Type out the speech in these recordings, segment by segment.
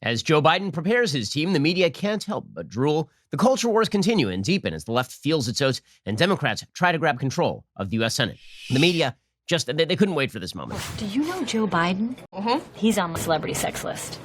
As Joe Biden prepares his team, the media can't help but drool. The culture wars continue and deepen as the left feels its oats and Democrats try to grab control of the U.S. Senate. The media they couldn't wait for this moment. Do you know Joe Biden? He's on the celebrity sex list.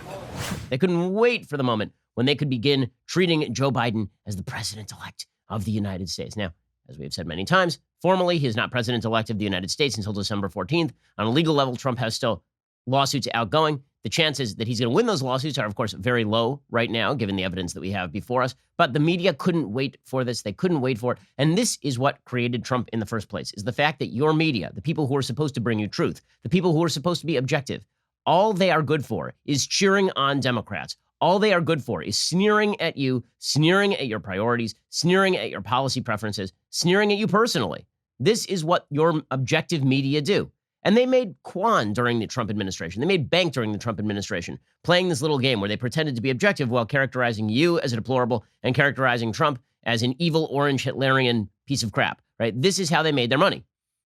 They couldn't wait for the moment when they could begin treating Joe Biden as the president-elect of the United States. Now, as we have said many times, formally, he is not president-elect of the United States until December 14th. On a legal level, Trump has still lawsuits outgoing. The chances that he's going to win those lawsuits are, of course, very low right now, given the evidence that we have before us. But the media couldn't wait for this. They couldn't wait for it. And this is what created Trump in the first place, is the fact that your media, the people who are supposed to bring you truth, the people who are supposed to be objective, all they are good for is cheering on Democrats. All they are good for is sneering at you, sneering at your priorities, sneering at your policy preferences, sneering at you personally. This is what your objective media do. And they made Quan during the Trump administration. They made bank during the Trump administration, playing this little game where they pretended to be objective while characterizing you as a deplorable and characterizing Trump as an evil, orange, Hitlerian piece of crap, right? This is how they made their money.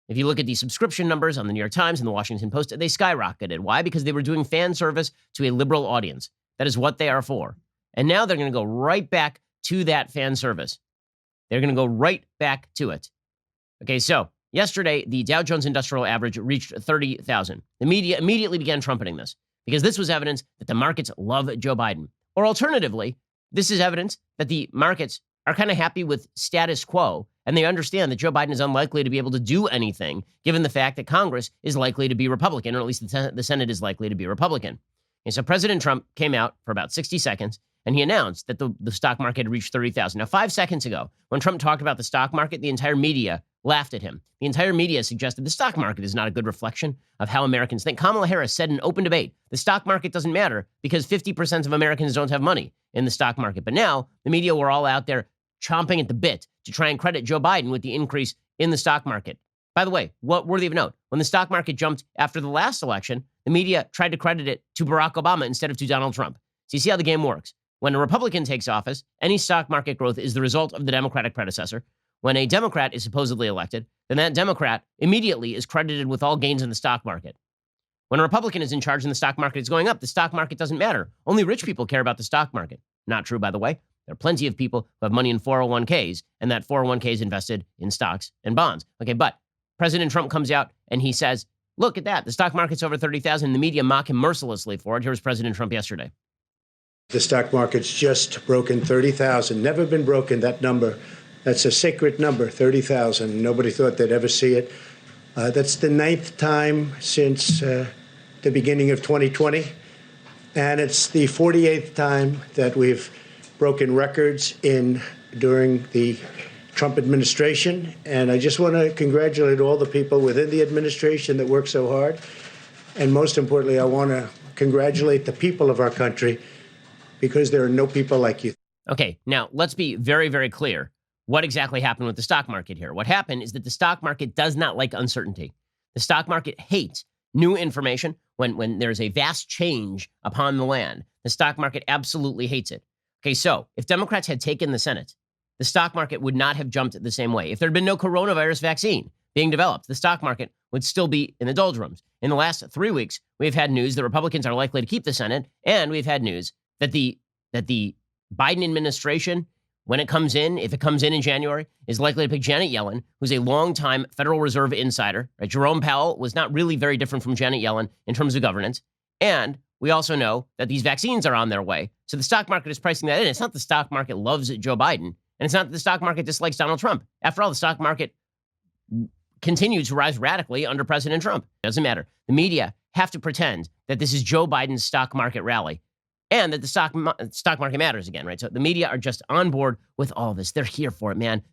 If you look at the subscription numbers on the New York Times and the Washington Post, they skyrocketed. Why? Because they were doing fan service to a liberal audience. That is what they are for. And now they're going to go right back to that fan service. They're going to go right back to it. Okay, so yesterday, the Dow Jones Industrial Average reached 30,000. The media immediately began trumpeting this because this was evidence that the markets love Joe Biden. Or alternatively, this is evidence that the markets are kind of happy with status quo, and they understand that Joe Biden is unlikely to be able to do anything, given the fact that Congress is likely to be Republican, or at least the Senate is likely to be Republican. And so President Trump came out for about 60 seconds, and he announced that the stock market had reached 30,000. Now, 5 seconds ago, when Trump talked about the stock market, the entire media laughed at him. The entire media suggested the stock market is not a good reflection of how Americans think. Kamala Harris said in open debate, the stock market doesn't matter because 50% of Americans don't have money in the stock market. But now the media were all out there chomping at the bit to try and credit Joe Biden with the increase in the stock market. By the way, what worthy of note, when the stock market jumped after the last election, the media tried to credit it to Barack Obama instead of to Donald Trump. So you see how the game works. When a Republican takes office, any stock market growth is the result of the Democratic predecessor. When a Democrat is supposedly elected, then that Democrat immediately is credited with all gains in the stock market. When a Republican is in charge and the stock market is going up, the stock market doesn't matter. Only rich people care about the stock market. Not true, by the way. There are plenty of people who have money in 401ks, and that 401k is invested in stocks and bonds. Okay, but President Trump comes out and he says, look at that. The stock market's over 30,000. The media mock him mercilessly for it. Here's President Trump yesterday. The stock market's just broken 30,000. Never been broken, that number. That's a sacred number, 30,000. Nobody thought they'd ever see it. That's the 9th time since the beginning of 2020. And it's the 48th time that we've broken records during the Trump administration. And I just want to congratulate all the people within the administration that work so hard. And most importantly, I want to congratulate the people of our country because there are no people like you. Okay, now let's be very, very clear. What exactly happened with the stock market here? What happened is that the stock market does not like uncertainty. The stock market hates new information when there's a vast change upon the land. The stock market absolutely hates it. Okay, so if Democrats had taken the Senate, the stock market would not have jumped the same way. If there had been no coronavirus vaccine being developed, the stock market would still be in the doldrums. In the last 3 weeks, we've had news that Republicans are likely to keep the Senate, and we've had news that the Biden administration, when it comes in, if it comes in January, is likely to pick Janet Yellen, who's a longtime Federal Reserve insider. Right? Jerome Powell was not really very different from Janet Yellen in terms of governance. And we also know that these vaccines are on their way. So the stock market is pricing that in. It's not the stock market loves Joe Biden, and it's not that the stock market dislikes Donald Trump. After all, the stock market continued to rise radically under President Trump. It doesn't matter. The media have to pretend that this is Joe Biden's stock market rally, and that the stock market matters again, right? So the media are just on board with all of this. They're here for it, man.